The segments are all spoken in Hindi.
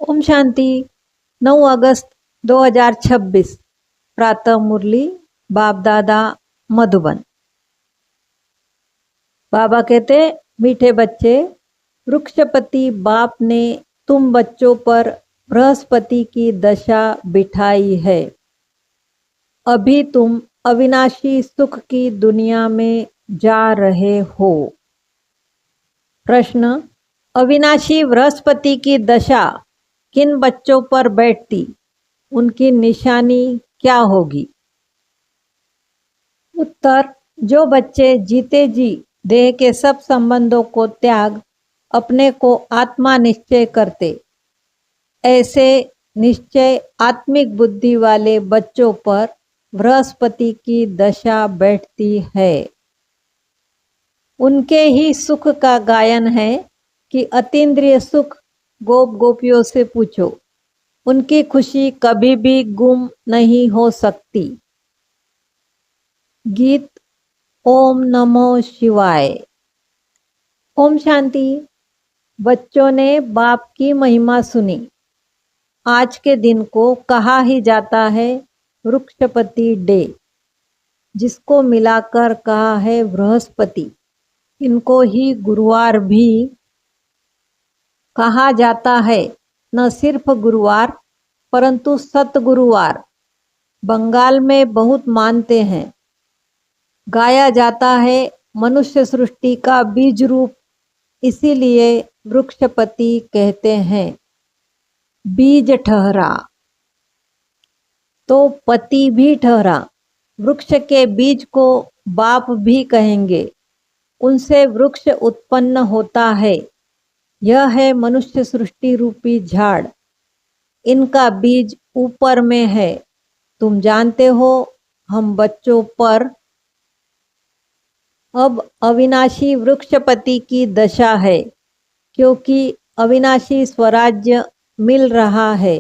ओम शांति। 9 अगस्त 2026 प्रातः मुरली बाप दादा मधुबन। बाबा कहते, मीठे बच्चे, वृक्षपति बाप ने तुम बच्चों पर बृहस्पति की दशा बिठाई है। अभी तुम अविनाशी सुख की दुनिया में जा रहे हो। प्रश्न, अविनाशी बृहस्पति की दशा किन बच्चों पर बैठती, उनकी निशानी क्या होगी? उत्तर, जो बच्चे जीते जी देह के सब संबंधों को त्याग अपने को आत्मा निश्चय करते, ऐसे निश्चय आत्मिक बुद्धि वाले बच्चों पर बृहस्पति की दशा बैठती है। उनके ही सुख का गायन है कि अतीन्द्रिय सुख गोप गोपियों से पूछो, उनकी खुशी कभी भी गुम नहीं हो सकती। गीत ओम नमो शिवाय। ओम शांति। बच्चों ने बाप की महिमा सुनी। आज के दिन को कहा ही जाता है वृक्षपति डे, जिसको मिलाकर कहा है बृहस्पति। इनको ही गुरुवार भी कहा जाता है। न सिर्फ गुरुवार परंतु सतगुरुवार बंगाल में बहुत मानते हैं। गाया जाता है मनुष्य सृष्टि का बीज रूप, इसीलिए वृक्षपति कहते हैं। बीज ठहरा तो पति भी ठहरा। वृक्ष के बीज को बाप भी कहेंगे। उनसे वृक्ष उत्पन्न होता है। यह है मनुष्य सृष्टि रूपी झाड़। इनका बीज ऊपर में है। तुम जानते हो, हम बच्चों पर अब अविनाशी वृक्षपति की दशा है, क्योंकि अविनाशी स्वराज्य मिल रहा है।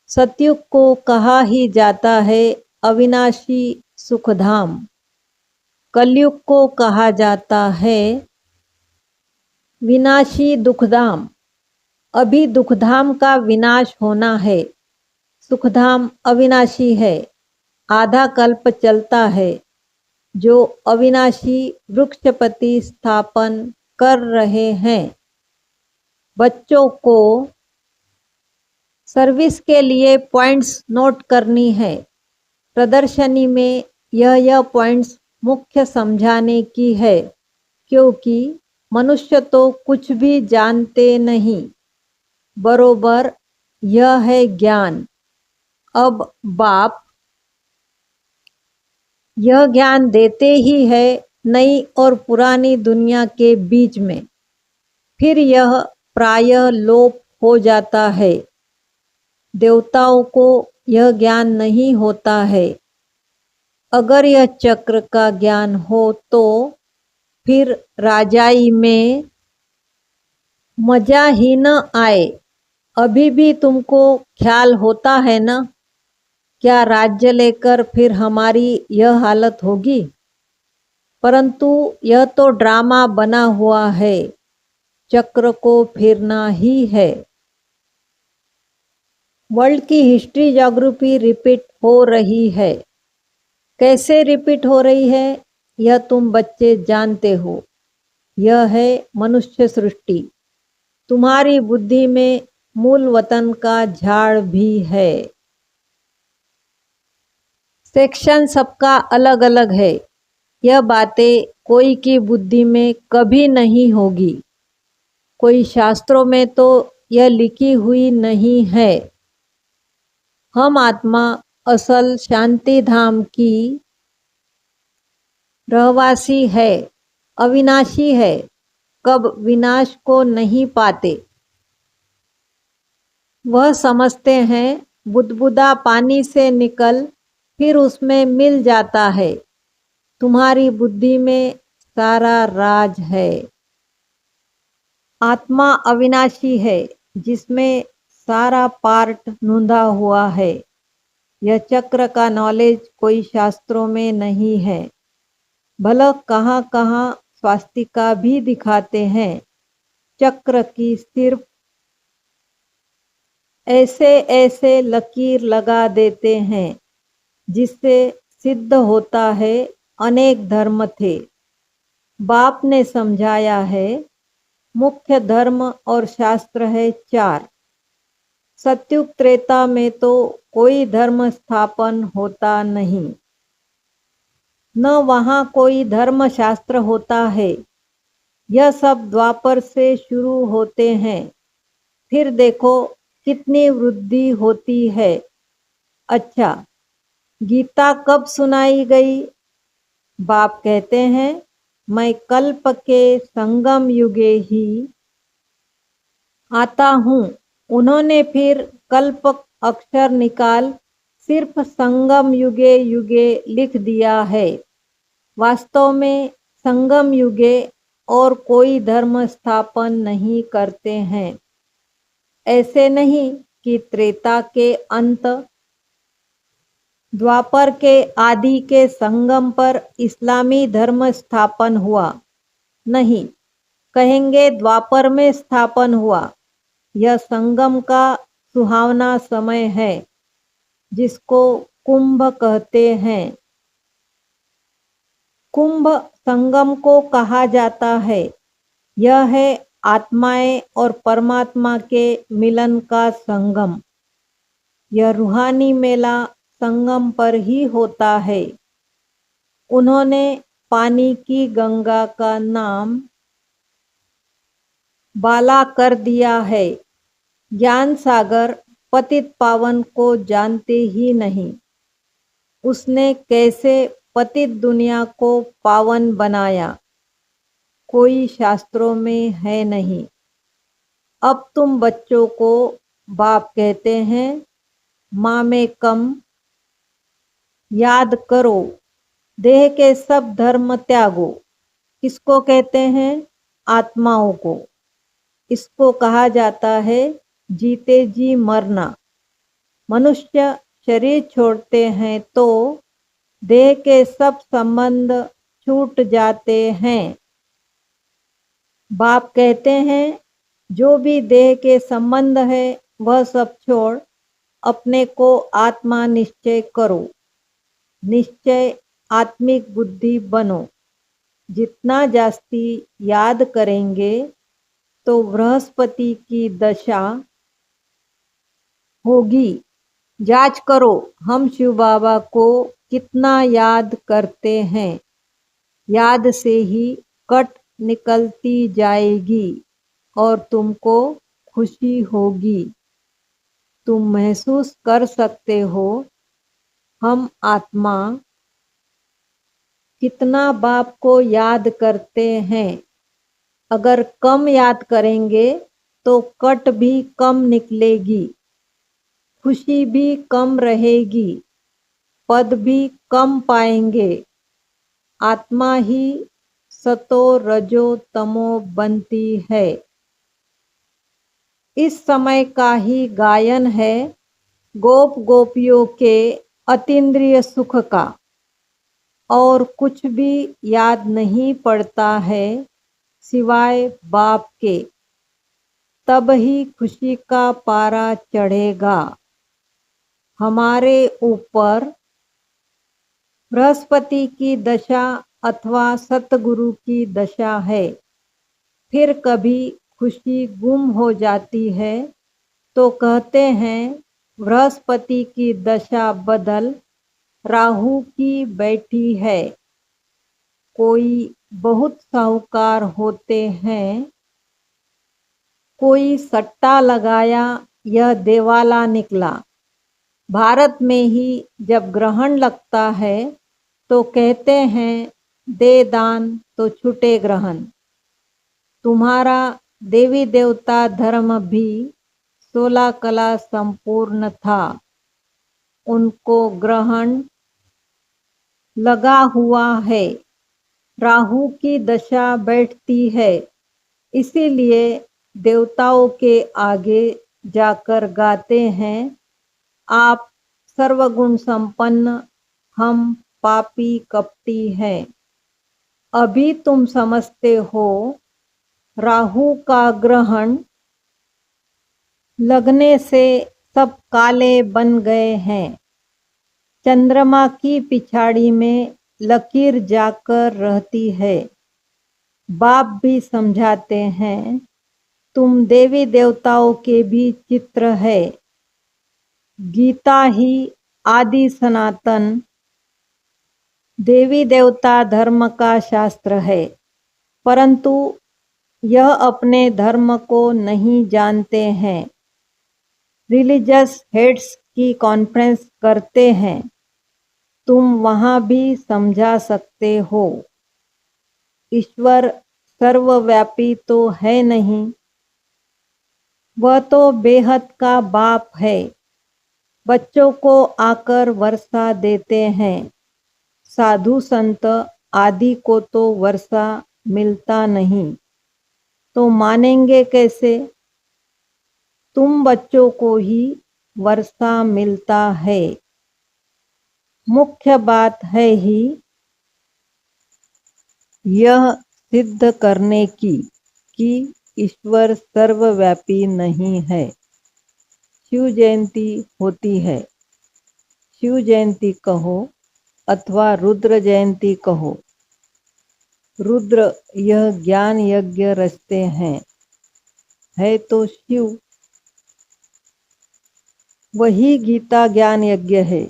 सतयुग को कहा ही जाता है अविनाशी सुखधाम। कलयुग को कहा जाता है विनाशी दुखधाम। अभी दुखधाम का विनाश होना है। सुखधाम अविनाशी है, आधा कल्प चलता है। जो अविनाशी वृक्षपति स्थापन कर रहे हैं। बच्चों को सर्विस के लिए पॉइंट्स नोट करनी है। प्रदर्शनी में यह पॉइंट्स मुख्य समझाने की है, क्योंकि मनुष्य तो कुछ भी जानते नहीं। बरोबर यह है ज्ञान। अब बाप यह ज्ञान देते ही है नई और पुरानी दुनिया के बीच में। फिर यह प्रायः लोप हो जाता है। देवताओं को यह ज्ञान नहीं होता है। अगर यह चक्र का ज्ञान हो तो फिर राजाई में मजा ही न आए। अभी भी तुमको ख्याल होता है न, क्या राज्य लेकर फिर हमारी यह हालत होगी? परंतु यह तो ड्रामा बना हुआ है। चक्र को फिरना ही है। वर्ल्ड की हिस्ट्री ज्योग्राफी रिपीट हो रही है। कैसे रिपीट हो रही है, यह तुम बच्चे जानते हो। यह है मनुष्य सृष्टि। तुम्हारी बुद्धि में मूल वतन का झाड़ भी है। सेक्शन सबका अलग अलग है। यह बातें कोई की बुद्धि में कभी नहीं होगी। कोई शास्त्रों में तो यह लिखी हुई नहीं है। हम आत्मा असल शांति धाम की रहवासी है, अविनाशी है, कब विनाश को नहीं पाते। वह समझते हैं बुदबुदा पानी से निकल फिर उसमें मिल जाता है। तुम्हारी बुद्धि में सारा राज है। आत्मा अविनाशी है, जिसमें सारा पार्ट नूंधा हुआ है। यह चक्र का नॉलेज कोई शास्त्रों में नहीं है। भला कहाँ कहाँ स्वास्तिका भी दिखाते हैं। चक्र की सिर्फ ऐसे ऐसे लकीर लगा देते हैं जिससे सिद्ध होता है अनेक धर्म थे। बाप ने समझाया है मुख्य धर्म और शास्त्र है 4। सत्युग त्रेता में तो कोई धर्म स्थापन होता नहीं, न वहाँ कोई धर्म शास्त्र होता है। यह सब द्वापर से शुरू होते हैं। फिर देखो कितनी वृद्धि होती है। अच्छा, गीता कब सुनाई गई? बाप कहते हैं मैं कल्प के संगम युगे ही आता हूँ। उन्होंने फिर कल्प अक्षर निकाल सिर्फ संगम युगे युगे लिख दिया है। वास्तव में संगम युगे और कोई धर्म स्थापन नहीं करते हैं। ऐसे नहीं कि त्रेता के अंत, द्वापर के आदि के संगम पर इस्लामी धर्म स्थापन हुआ। नहीं, कहेंगे द्वापर में स्थापन हुआ। यह संगम का सुहावना समय है जिसको कुंभ कहते हैं। कुंभ संगम को कहा जाता है। यह है आत्माएं और परमात्मा के मिलन का संगम। यह रूहानी मेला संगम पर ही होता है। उन्होंने पानी की गंगा का नाम बाला कर दिया है। ज्ञान सागर पतित पावन को जानते ही नहीं। उसने कैसे पतित दुनिया को पावन बनाया, कोई शास्त्रों में है नहीं। अब तुम बच्चों को बाप कहते हैं माँ में कम याद करो, देह के सब धर्म त्यागो। किसको कहते हैं? आत्माओं को। इसको कहा जाता है जीते जी मरना। मनुष्य शरीर छोड़ते हैं तो देह के सब संबंध छूट जाते हैं। बाप कहते हैं जो भी देह के संबंध है वह सब छोड़ अपने को आत्मा निश्चय करो। निश्चय आत्मिक बुद्धि बनो। जितना जास्ती याद करेंगे तो बृहस्पति की दशा होगी। जांच करो हम शिव बाबा को कितना याद करते हैं। याद से ही कट निकलती जाएगी और तुमको खुशी होगी। तुम महसूस कर सकते हो हम आत्मा कितना बाप को याद करते हैं। अगर कम याद करेंगे तो कट भी कम निकलेगी, खुशी भी कम रहेगी, पद भी कम पाएंगे। आत्मा ही सतो रजो तमो बनती है। इस समय का ही गायन है गोप गोपियों के अतीन्द्रिय सुख का। और कुछ भी याद नहीं पड़ता है सिवाय बाप के। तब ही खुशी का पारा चढ़ेगा। हमारे ऊपर बृहस्पति की दशा अथवा सतगुरु की दशा है। फिर कभी खुशी गुम हो जाती है तो कहते हैं बृहस्पति की दशा बदल राहु की बैठी है। कोई बहुत साहूकार होते हैं, कोई सट्टा लगाया यह देवाला निकला। भारत में ही जब ग्रहण लगता है तो कहते हैं दे दान तो छूटे ग्रहण। तुम्हारा देवी देवता धर्म भी 16 कला संपूर्ण था। उनको ग्रहण लगा हुआ है। राहु की दशा बैठती है। इसीलिए देवताओं के आगे जाकर गाते हैं आप सर्वगुण संपन्न, हम पापी कपटी हैं। अभी तुम समझते हो राहु का ग्रहण लगने से सब काले बन गए हैं। चंद्रमा की पिछाड़ी में लकीर जाकर रहती है। बाप भी समझाते हैं, तुम देवी देवताओं के भी चित्र है। गीता ही आदि सनातन देवी देवता धर्म का शास्त्र है, परंतु यह अपने धर्म को नहीं जानते हैं। रिलीजियस हेड्स की कॉन्फ्रेंस करते हैं, तुम वहां भी समझा सकते हो। ईश्वर सर्वव्यापी तो है नहीं, वह तो बेहद का बाप है। बच्चों को आकर वर्षा देते हैं। साधु संत आदि को तो वर्षा मिलता नहीं, तो मानेंगे कैसे? तुम बच्चों को ही वर्षा मिलता है। मुख्य बात है ही यह सिद्ध करने की कि ईश्वर सर्वव्यापी नहीं है। शिव जयंती होती है। शिव जयंती कहो अथवा रुद्र जयंती कहो। रुद्र यह ज्ञान यज्ञ रचते हैं, है तो शिव। वही गीता ज्ञान यज्ञ है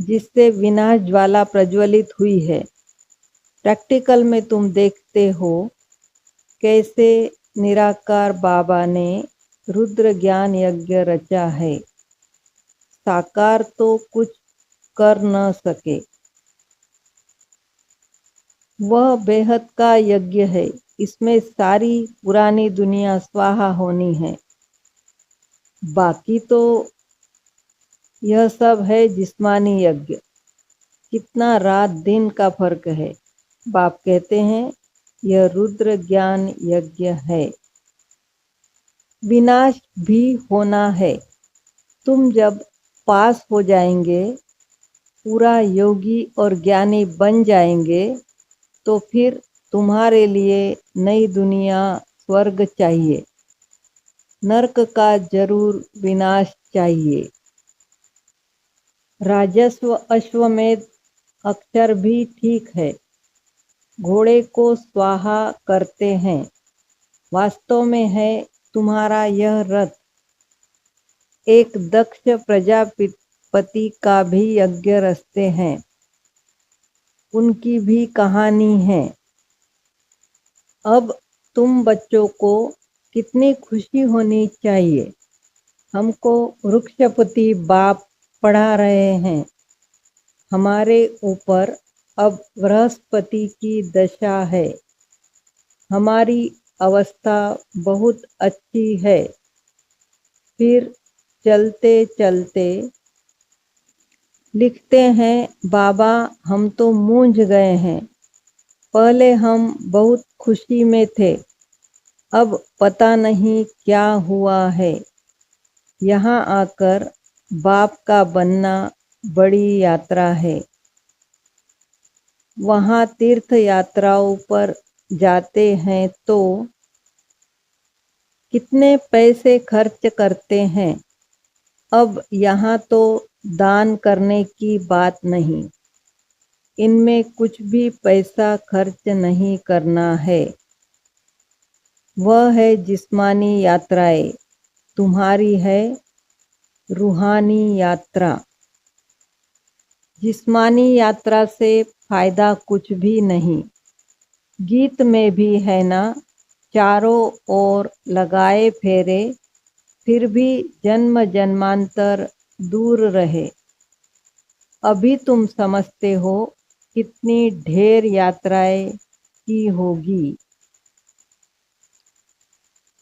जिससे विनाश ज्वाला प्रज्वलित हुई है। प्रैक्टिकल में तुम देखते हो कैसे निराकार बाबा ने रुद्र ज्ञान यज्ञ रचा है। साकार तो कुछ कर न सके। वह बेहद का यज्ञ है। इसमें सारी पुरानी दुनिया स्वाहा होनी है। बाकी तो यह सब है जिस्मानी यज्ञ। कितना रात दिन का फर्क है। बाप कहते हैं यह रुद्र ज्ञान यज्ञ है। विनाश भी होना है। तुम जब पास हो जाएंगे, पूरा योगी और ज्ञानी बन जाएंगे, तो फिर तुम्हारे लिए नई दुनिया स्वर्ग चाहिए। नरक का जरूर विनाश चाहिए। राजस्व अश्वमेध अक्षर भी ठीक है। घोड़े को स्वाहा करते हैं। वास्तव में है तुम्हारा यह रथ। एक दक्ष प्रजापति का भी यज्ञ रचते हैं। उनकी भी कहानी है। अब तुम बच्चों को कितनी खुशी होनी चाहिए। हमको वृक्षपति बाप पढ़ा रहे हैं। हमारे ऊपर अब बृहस्पति की दशा है। हमारी अवस्था बहुत अच्छी है। फिर चलते चलते लिखते हैं, बाबा हम तो मूंझ गए हैं। पहले हम बहुत खुशी में थे, अब पता नहीं क्या हुआ है। यहाँ आकर बाप का बनना बड़ी यात्रा है। वहाँ तीर्थ यात्राओं पर जाते हैं तो कितने पैसे खर्च करते हैं। अब यहाँ तो दान करने की बात नहीं। इनमें कुछ भी पैसा खर्च नहीं करना है। वह है जिस्मानी यात्राएं, तुम्हारी है रूहानी यात्रा। जिस्मानी यात्रा से फायदा कुछ भी नहीं। गीत में भी है ना, चारों ओर लगाए फेरे, फिर भी जन्म जन्मांतर दूर रहे। अभी तुम समझते हो कितनी ढेर यात्राएं की होगी।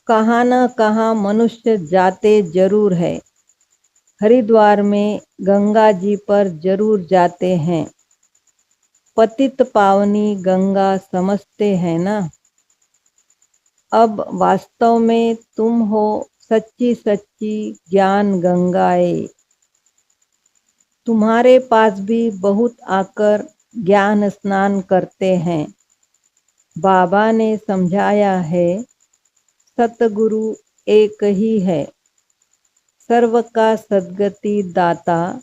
कहाँ न कहाँ मनुष्य जाते जरूर है। हरिद्वार में गंगा जी पर जरूर जाते हैं। पतित पावनी गंगा समझते हैं ना। अब वास्तव में तुम हो सच्ची सच्ची ज्ञान गंगाएं। तुम्हारे पास भी बहुत आकर ज्ञान स्नान करते हैं। बाबा ने समझाया है, सतगुरु एक ही है। सर्व का सद्गति दाता,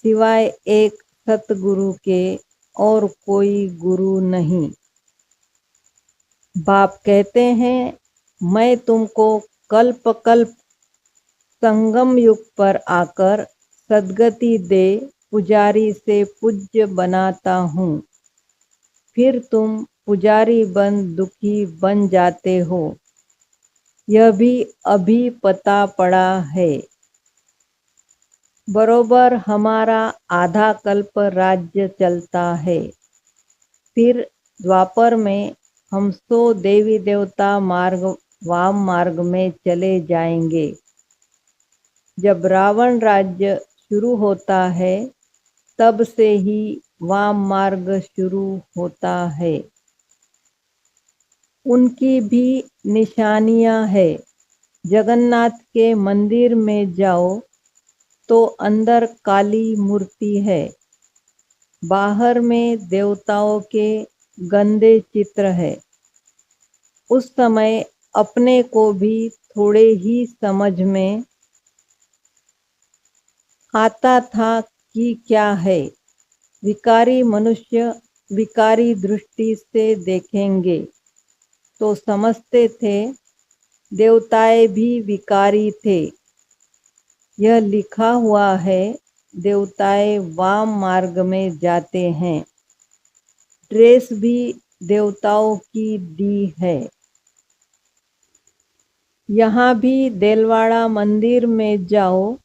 सिवाय एक सतगुरु के और कोई गुरु नहीं। बाप कहते हैं, मैं तुमको कल्प कल्प संगम युग पर आकर सद्गति दे पुजारी से पूज्य बनाता हूँ। फिर तुम पुजारी बन दुखी बन जाते हो। यह भी अभी पता पड़ा है। बरोबर हमारा आधा कल्प राज्य चलता है। फिर द्वापर में हम 100 देवी देवता मार्ग वाम मार्ग में चले जाएंगे। जब रावण राज्य शुरू होता है, तब से ही वाम मार्ग शुरू होता है। उनकी भी निशानियां है। जगन्नाथ के मंदिर में जाओ तो अंदर काली मूर्ति है। बाहर में देवताओं के गंदे चित्र है। उस समय अपने को भी थोड़े ही समझ में आता था कि क्या है। विकारी मनुष्य विकारी दृष्टि से देखेंगे तो समझते थे देवताएं भी विकारी थे। यह लिखा हुआ है, देवताएं वाम मार्ग में जाते हैं। ड्रेस भी देवताओं की दी है। यहाँ भी देलवाड़ा मंदिर में जाओ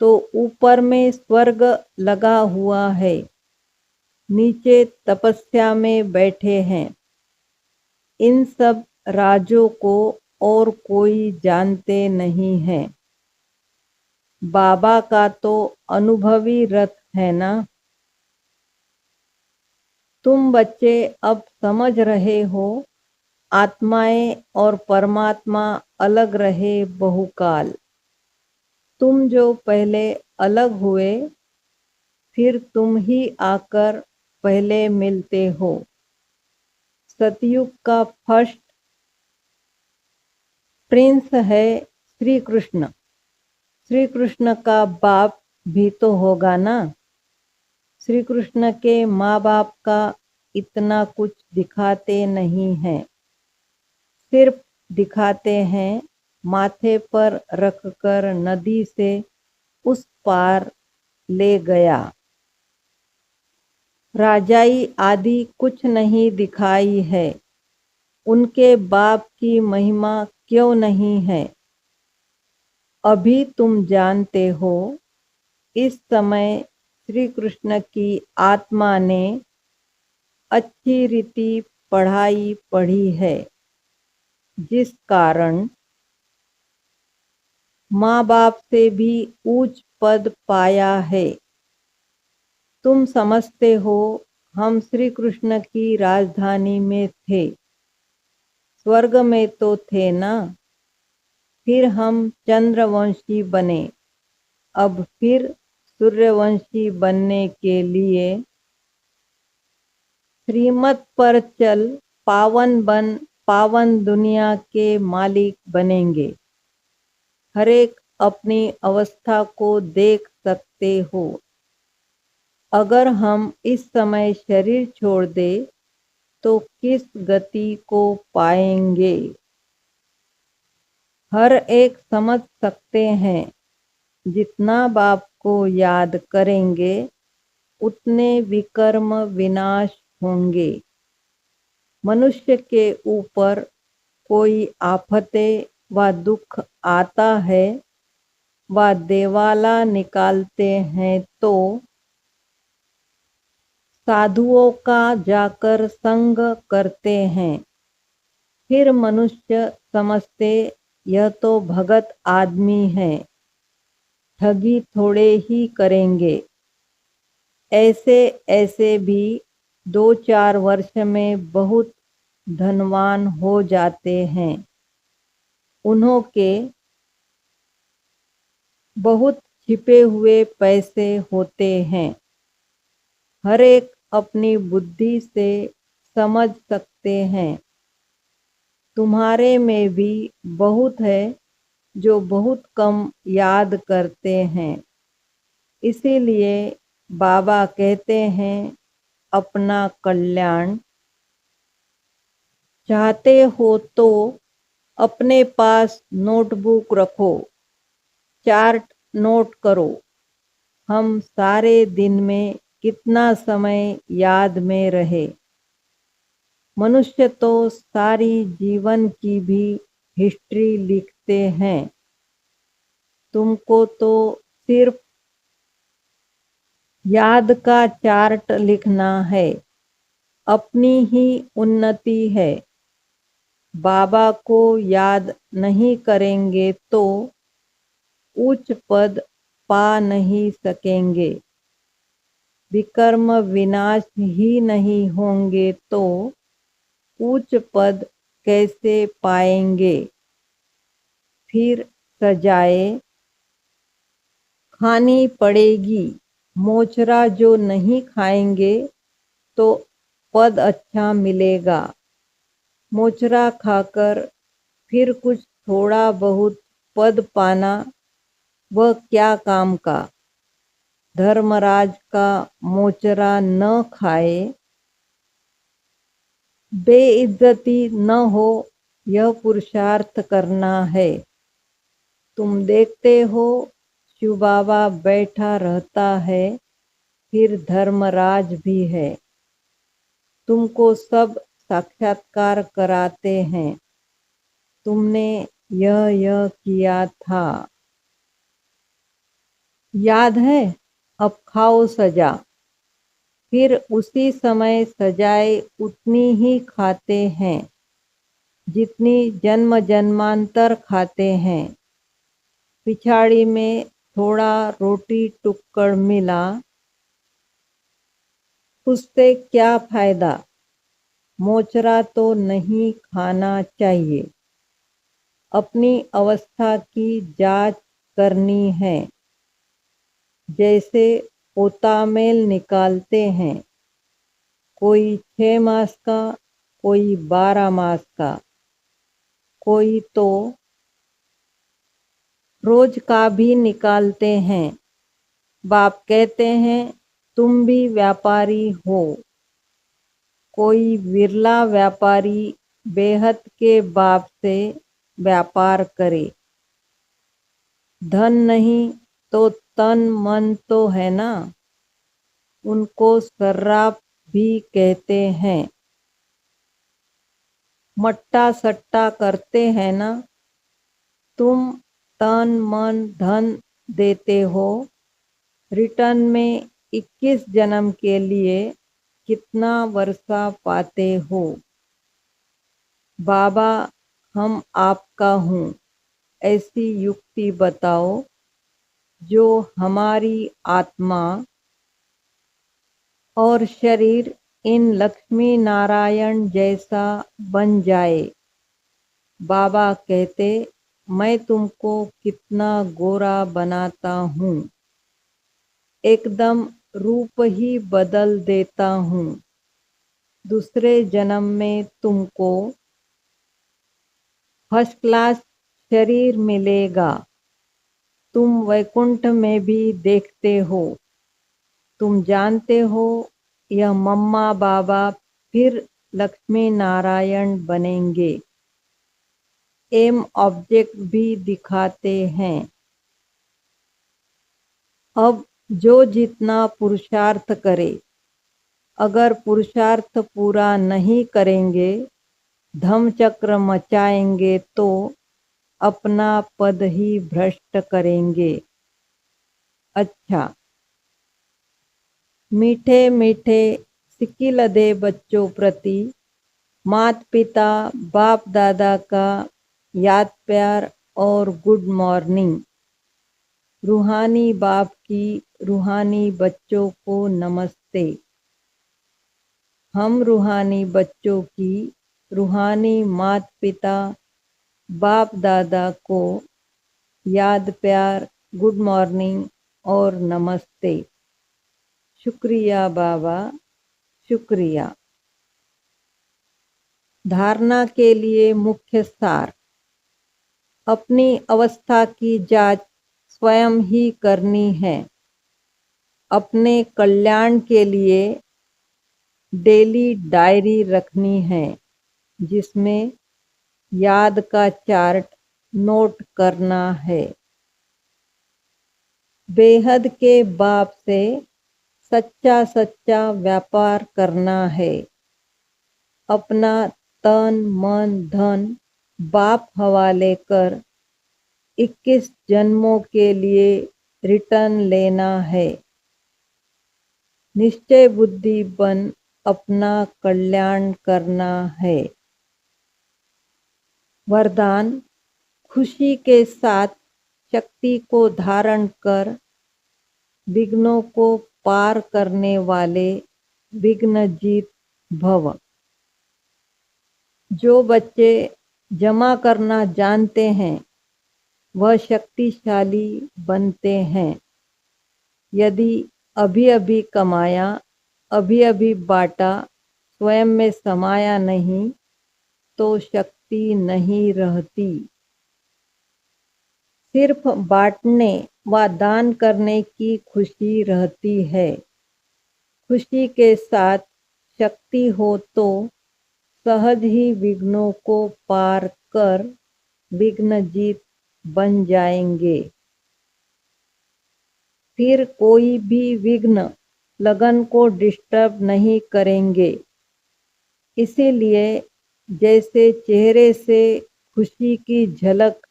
तो ऊपर में स्वर्ग लगा हुआ है। नीचे तपस्या में बैठे हैं। इन सब राजों को और कोई जानते नहीं है। बाबा का तो अनुभवी रथ है ना। तुम बच्चे अब समझ रहे हो, आत्माएं और परमात्मा अलग रहे बहुकाल। तुम जो पहले अलग हुए, फिर तुम ही आकर पहले मिलते हो। सतयुग का फर्स्ट प्रिंस है श्री कृष्ण। श्री कृष्ण का बाप भी तो होगा ना। श्री कृष्ण के माँ बाप का इतना कुछ दिखाते नहीं हैं। सिर्फ दिखाते हैं माथे पर रखकर नदी से उस पार ले गया। राजाई आदि कुछ नहीं दिखाई है। उनके बाप की महिमा क्यों नहीं है? अभी तुम जानते हो। इस समय श्री कृष्ण की आत्मा ने अच्छी रीति पढ़ाई पढ़ी है, जिस कारण माँ बाप से भी ऊंच पद पाया है। तुम समझते हो हम श्री कृष्ण की राजधानी में थे। स्वर्ग में तो थे ना। फिर हम चंद्रवंशी बने। अब फिर सूर्यवंशी बनने के लिए श्रीमत पर चल पावन बन पावन दुनिया के मालिक बनेंगे। हर एक अपनी अवस्था को देख सकते हो। अगर हम इस समय शरीर छोड़ दे तो किस गति को पाएंगे? हर एक समझ सकते हैं। जितना बाप को याद करेंगे उतने विकर्म विनाश होंगे। मनुष्य के ऊपर कोई आफतें व दुख आता है व देवाला निकालते हैं तो साधुओं का जाकर संग करते हैं। फिर मनुष्य समझते यह तो भगत आदमी है, ठगी थोड़े ही करेंगे। ऐसे ऐसे भी 2-4 वर्ष में बहुत धनवान हो जाते हैं। उन्हों के बहुत छिपे हुए पैसे होते हैं। हर एक अपनी बुद्धि से समझ सकते हैं। तुम्हारे में भी बहुत है, जो बहुत कम याद करते हैं। इसीलिए बाबा कहते हैं अपना कल्याण चाहते हो तो अपने पास नोटबुक रखो, चार्ट नोट करो, हम सारे दिन में कितना समय याद में रहे। मनुष्य तो सारी जीवन की भी हिस्ट्री लिखते हैं, तुमको तो सिर्फ याद का चार्ट लिखना है, अपनी ही उन्नति है। बाबा को याद नहीं करेंगे तो उच्च पद पा नहीं सकेंगे। विकर्म विनाश ही नहीं होंगे तो उच्च पद कैसे पाएंगे। फिर सजाए खानी पड़ेगी, मोचरा जो नहीं खाएंगे तो पद अच्छा मिलेगा। मोचरा खाकर फिर कुछ थोड़ा बहुत पद पाना वह क्या काम का। धर्मराज का मोचरा न खाए, बेइज्जती न हो, यह पुरुषार्थ करना है। तुम देखते हो शिव बाबा बैठा रहता है, फिर धर्मराज भी है, तुमको सब साक्षात्कार कराते हैं। तुमने यह किया था, याद है, अब खाओ सजा। फिर उसी समय सजाए उतनी ही खाते हैं जितनी जन्म जन्मांतर खाते हैं। पिछाड़ी में थोड़ा रोटी टुक्कड़ मिला, उससे क्या फायदा। मोचरा तो नहीं खाना चाहिए। अपनी अवस्था की जांच करनी है, जैसे पोतामेल निकालते हैं, कोई 6 मास का, कोई 12 मास का, कोई तो रोज का भी निकालते हैं। बाप कहते हैं तुम भी व्यापारी हो। कोई विरला व्यापारी बेहद के बाप से व्यापार करे। धन नहीं तो तन मन तो है ना। उनको सर्राफ भी कहते हैं। मट्टा सट्टा करते हैं ना। तुम तन मन धन देते हो, रिटर्न में 21 जन्म के लिए कितना वर्षा पाते हो। बाबा हम आपका हूँ, ऐसी युक्ति बताओ जो हमारी आत्मा और शरीर इन लक्ष्मी नारायण जैसा बन जाए। बाबा कहते मैं तुमको कितना गोरा बनाता हूँ, एकदम रूप ही बदल देता हूँ। दूसरे जन्म में तुमको फर्स्ट क्लास शरीर मिलेगा। तुम वैकुंठ में भी देखते हो। तुम जानते हो यह मम्मा बाबा फिर लक्ष्मी नारायण बनेंगे। एम ऑब्जेक्ट भी दिखाते हैं। अब जो जितना पुरुषार्थ करे, अगर पुरुषार्थ पूरा नहीं करेंगे, धम्मचक्र मचाएंगे तो अपना पद ही भ्रष्ट करेंगे। अच्छा, मीठे मीठे सिक्किल दे बच्चों प्रति माता पिता बाप दादा का याद प्यार और गुड मॉर्निंग। रूहानी बाप की रूहानी बच्चों को नमस्ते। हम रूहानी बच्चों की रूहानी माता पिता बाप दादा को याद प्यार, गुड मॉर्निंग और नमस्ते। शुक्रिया बाबा, शुक्रिया। धारणा के लिए मुख्य सार। अपनी अवस्था की जांच स्वयं ही करनी है। अपने कल्याण के लिए डेली डायरी रखनी है, जिसमें याद का चार्ट नोट करना है। बेहद के बाप से सच्चा सच्चा व्यापार करना है। अपना तन मन धन बाप हवाले कर 21 जन्मों के लिए रिटर्न लेना है। निश्चय बुद्धि बन अपना कल्याण करना है। वरदान: खुशी के साथ शक्ति को धारण कर विघ्नों को पार करने वाले विघ्नजीत भव। जो बच्चे जमा करना जानते हैं वह शक्तिशाली बनते हैं। यदि अभी अभी कमाया, अभी अभी बांटा, स्वयं में समाया नहीं तो शक्ति नहीं रहती। सिर्फ बांटने व दान करने की खुशी रहती है। खुशी के साथ शक्ति हो तो सहज ही विघ्नों को पार कर विघ्नजीत बन जाएंगे। फिर कोई भी विघ्न लगन को डिस्टर्ब नहीं करेंगे। इसीलिए जैसे चेहरे से खुशी की झलक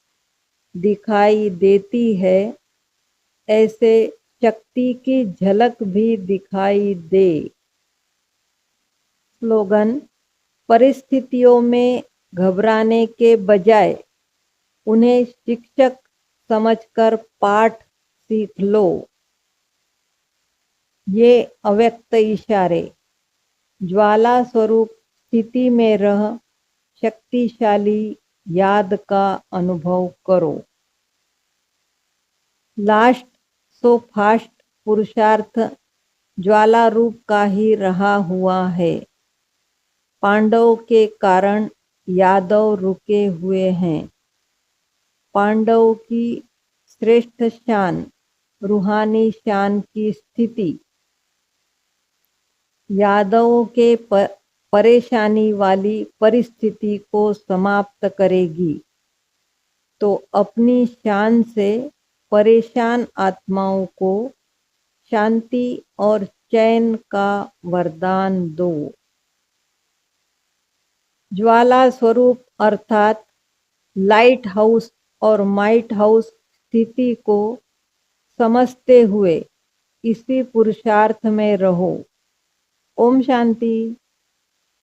दिखाई देती है, ऐसे शक्ति की झलक भी दिखाई दे। स्लोगन: परिस्थितियों में घबराने के बजाय उन्हें शिक्षक समझकर पाठ सीख लो। ये अव्यक्त इशारे: ज्वाला स्वरूप स्थिति में रह शक्तिशाली याद का अनुभव करो। लास्ट सो फास्ट पुरुषार्थ ज्वाला रूप का ही रहा हुआ है। पांडव के कारण यादव रुके हुए हैं। पांडव की श्रेष्ठ शान रूहानी शान की स्थिति यादवों के परेशानी वाली परिस्थिति को समाप्त करेगी। तो अपनी शान से परेशान आत्माओं को शांति और चैन का वरदान दो। ज्वाला स्वरूप अर्थात लाइट हाउस और माइट हाउस स्थिति को समझते हुए इसी पुरुषार्थ में रहो। ओम शांति।